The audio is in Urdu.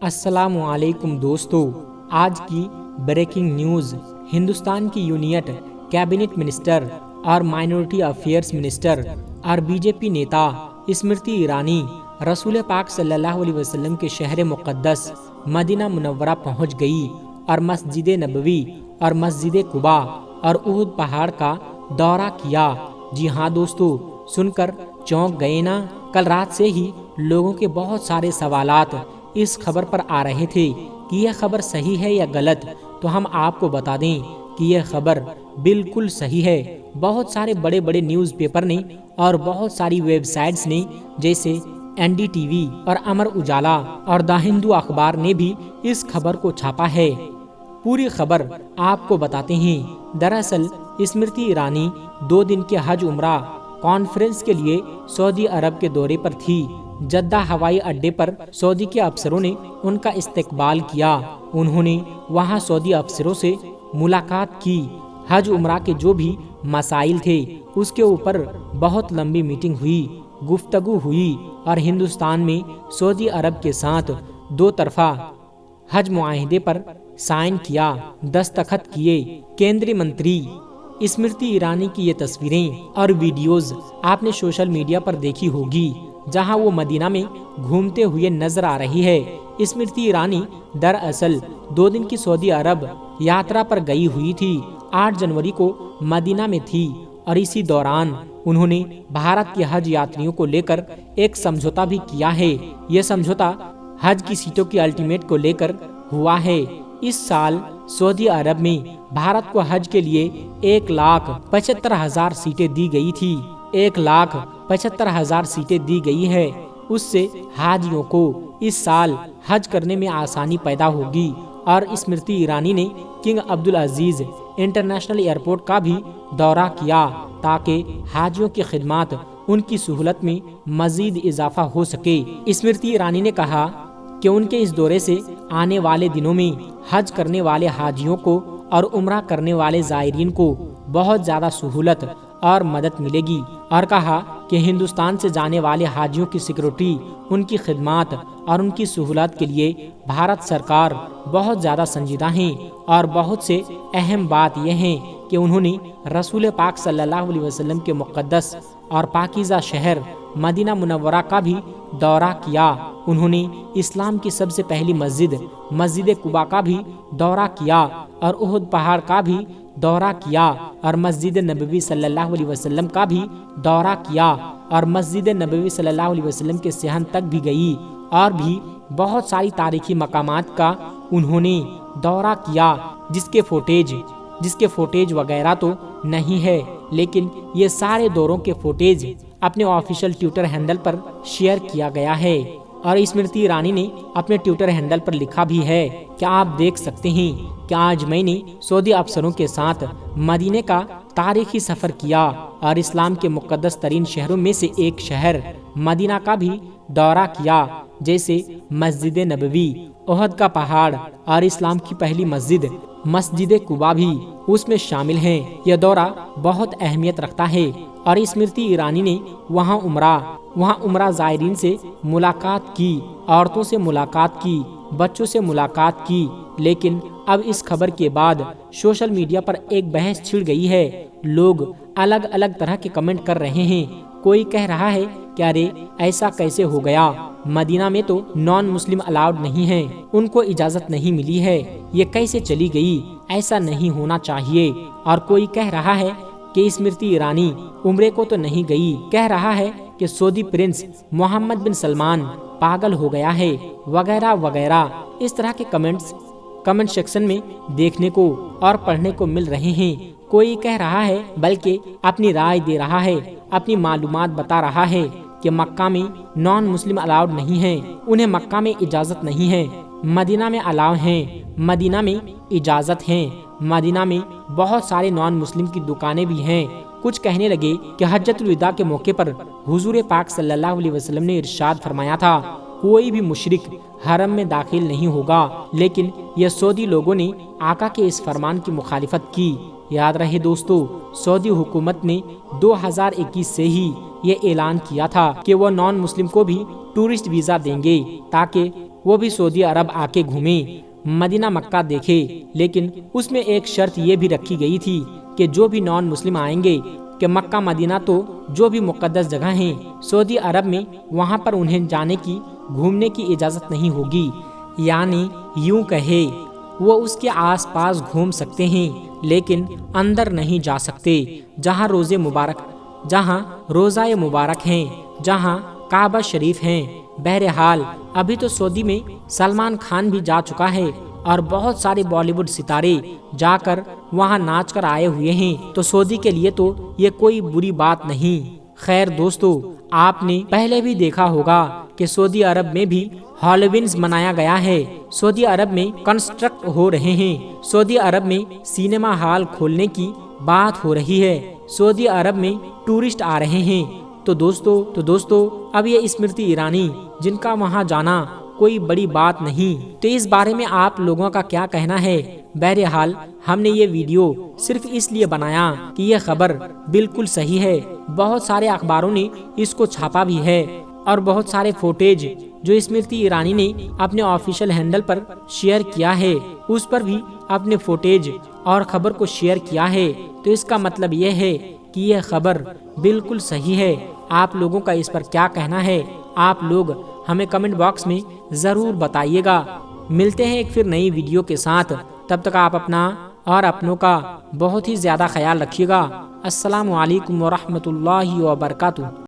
السلام علیکم دوستو، آج کی بریکنگ نیوز۔ ہندوستان کی یونین کیبنٹ منسٹر اور مائنورٹی افیئرز منسٹر اور بی جے پی نیتا اسمرتی ایرانی رسول پاک صلی اللہ علیہ وسلم کے شہر مقدس مدینہ منورہ پہنچ گئی اور مسجد نبوی اور مسجد قباء اور احد پہاڑ کا دورہ کیا۔ جی ہاں دوستو، سن کر چونک گئے نا؟ کل رات سے ہی لوگوں کے بہت سارے سوالات اس خبر پر آ رہے تھے کہ یہ خبر صحیح ہے یا غلط، تو ہم آپ کو بتا دیں کہ یہ خبر بالکل صحیح ہے۔ بہت سارے بڑے بڑے نیوز پیپر نے اور بہت ساری ویب سائٹس نے جیسے این ڈی ٹی وی اور امر اجالا اور دا ہندو اخبار نے بھی اس خبر کو چھاپا ہے۔ پوری خبر آپ کو بتاتے ہیں۔ دراصل اسمرتی ایرانی 2 دن کے حج عمرہ کانفرنس کے لیے سعودی عرب کے دورے پر تھی۔ جدہ ہوائی اڈے پر سعودی کے افسروں نے ان کا استقبال کیا۔ انہوں نے وہاں سعودی افسروں سے ملاقات کی۔ حج عمرہ کے جو بھی مسائل تھے اس کے اوپر بہت لمبی میٹنگ ہوئی، گفتگو ہوئی اور ہندوستان میں سعودی عرب کے ساتھ 2 طرفہ حج معاہدے پر سائن کیا، دستخط کیے۔ کیندری منتری اسمرتی ایرانی کی یہ تصویریں اور ویڈیوز آپ نے سوشل میڈیا پر دیکھی ہوگی، جہاں وہ مدینہ میں گھومتے ہوئے نظر آ رہی ہے۔ اسمرتی ایرانی دراصل 2 دن کی سعودی عرب یاترا پر گئی ہوئی تھی۔ 8 جنوری کو مدینہ میں تھی اور اسی دوران انہوں نے بھارت کے حج یاتریوں کو لے کر ایک سمجھوتا بھی کیا ہے۔ یہ سمجھوتا حج کی سیٹوں کی الٹیمیٹ کو لے کر ہوا ہے۔ اس سال سعودی عرب میں بھارت کو حج کے لیے 1,75,000 سیٹیں دی گئی تھی۔ 1,75,000 سیٹیں دی گئی ہے۔ اس سے حاجیوں کو اس سال حج کرنے میں آسانی پیدا ہوگی۔ اور اسمرتی ایرانی نے کنگ عبدالعزیز انٹرنیشنل ایئرپورٹ کا بھی دورہ کیا تاکہ حاجیوں کی خدمات ان کی سہولت میں مزید اضافہ ہو سکے۔ اسمرتی ایرانی نے کہا کہ ان کے اس دورے سے آنے والے دنوں میں حج کرنے والے حاجیوں کو اور عمرہ کرنے والے زائرین کو بہت زیادہ سہولت اور مدد ملے گی، اور کہا کہ ہندوستان سے جانے والے حاجیوں کی سیکورٹی، ان کی خدمات اور ان کی سہولت کے لیے بھارت سرکار بہت زیادہ سنجیدہ ہیں۔ اور بہت سے اہم بات یہ ہیں کہ انہوں نے رسول پاک صلی اللہ علیہ وسلم کے مقدس اور پاکیزہ شہر مدینہ منورہ کا بھی دورہ کیا۔ انہوں نے اسلام کی سب سے پہلی مسجد قباء کا بھی دورہ کیا اور احد پہاڑ کا بھی دورہ کیا اور مسجد نبوی صلی اللہ علیہ وسلم کا بھی دورہ کیا اور مسجد نبوی صلی اللہ علیہ وسلم کے صحن تک بھی گئی، اور بھی بہت ساری تاریخی مقامات کا انہوں نے دورہ کیا جس کے فوٹیج وغیرہ تو نہیں ہے، لیکن یہ سارے دوروں کے فوٹیج اپنے آفیشیل ٹویٹر ہینڈل پر شیئر کیا گیا ہے۔ اور اسمرتی ایرانی نے اپنے ٹویٹر ہینڈل پر لکھا بھی ہے کہ آپ دیکھ سکتے ہیں کہ آج میں نے سعودی افسروں کے ساتھ مدینے کا تاریخی سفر کیا اور اسلام کے مقدس ترین شہروں میں سے ایک شہر مدینہ کا بھی دورہ کیا، جیسے مسجد نبوی، احد کا پہاڑ اور اسلام کی پہلی مسجد قباء بھی اس میں شامل ہیں۔ یہ دورہ بہت اہمیت رکھتا ہے۔ اور اسمرتی ایرانی نے وہاں عمرہ زائرین سے ملاقات کی، عورتوں سے ملاقات کی، بچوں سے ملاقات کی۔ لیکن اب اس خبر کے بعد سوشل میڈیا پر ایک بحث چھڑ گئی ہے۔ لوگ الگ الگ طرح کے کمنٹ کر رہے ہیں۔ کوئی کہہ رہا ہے کہ ارے ایسا کیسے ہو گیا، مدینہ میں تو نان مسلم الاؤڈ نہیں ہے، ان کو اجازت نہیں ملی ہے، یہ کیسے چلی گئی، ایسا نہیں ہونا چاہیے۔ اور کوئی کہہ رہا ہے کہ اسمرتی ایرانی عمرے کو تو نہیں گئی، کہہ رہا ہے کہ سعودی پرنس محمد بن سلمان پاگل ہو گیا ہے، وغیرہ وغیرہ۔ اس طرح کے کمنٹ سیکشن میں دیکھنے کو اور پڑھنے کو مل رہے ہیں۔ کوئی کہہ رہا ہے، بلکہ اپنی رائے دے رہا ہے، اپنی معلومات بتا رہا ہے کہ مکہ میں نان مسلم الاؤڈ نہیں ہے، انہیں مکہ میں اجازت نہیں ہے، مدینہ میں الاؤ ہیں، مدینہ میں اجازت ہے، مدینہ میں بہت سارے نان مسلم کی دکانیں بھی ہیں۔ کچھ کہنے لگے کہ حجۃ الوداع کے موقع پر حضور پاک صلی اللہ علیہ وسلم نے ارشاد فرمایا تھا کوئی بھی مشرک حرم میں داخل نہیں ہوگا، لیکن یہ سعودی لوگوں نے آقا کے اس فرمان کی مخالفت کی۔ یاد رہے دوستو، سعودی حکومت نے 2021 سے ہی یہ اعلان کیا تھا کہ وہ نان مسلم کو بھی ٹورسٹ ویزا دیں گے تاکہ وہ بھی سعودی عرب آ کے گھومے، مدینہ مکہ دیکھے، لیکن اس میں ایک شرط یہ بھی رکھی گئی تھی کہ جو بھی نان مسلم آئیں گے کہ مکہ مدینہ تو جو بھی مقدس جگہ ہیں سعودی عرب میں، وہاں پر انہیں جانے کی، گھومنے کی اجازت نہیں ہوگی۔ یعنی یوں کہے وہ اس کے آس پاس گھوم سکتے ہیں لیکن اندر نہیں جا سکتے، جہاں روزہ مبارک ہیں، جہاں کعبہ شریف ہیں۔ بہرحال ابھی تو سعودی میں سلمان خان بھی جا چکا ہے اور بہت سارے بالی ووڈ ستارے جا کر وہاں ناچ کر آئے ہوئے ہیں، تو سعودی کے لیے تو یہ کوئی بری بات نہیں۔ خیر دوستو، آپ نے پہلے بھی دیکھا ہوگا کہ سعودی عرب میں بھی ہالووینز منایا گیا ہے، سعودی عرب میں کنسٹرکٹ ہو رہے ہیں، سعودی عرب میں سینما ہال کھولنے کی بات ہو رہی ہے، سعودی عرب میں ٹورسٹ آ رہے ہیں۔ تو دوستو اب یہ اسمرتی ایرانی جن کا وہاں جانا کوئی بڑی بات نہیں، تو اس بارے میں آپ لوگوں کا کیا کہنا ہے؟ بہرحال ہم نے یہ ویڈیو صرف اس لیے بنایا کہ یہ خبر بالکل صحیح ہے، بہت سارے اخباروں نے اس کو چھاپا بھی ہے اور بہت سارے فوٹیج جو اسمرتی ایرانی نے اپنے آفیشیل ہینڈل پر شیئر کیا ہے اس پر بھی اپنے فوٹیج اور خبر کو شیئر کیا ہے، تو اس کا مطلب یہ ہے کہ یہ خبر بالکل صحیح ہے۔ آپ لوگوں کا اس پر کیا کہنا ہے؟ آپ لوگ ہمیں کمنٹ باکس میں ضرور بتائیے گا۔ ملتے ہیں ایک پھر نئی ویڈیو کے ساتھ، تب تک آپ اپنا اور اپنوں کا بہت ہی زیادہ خیال رکھیے گا۔ السلام علیکم ورحمۃ اللہ وبرکاتہ۔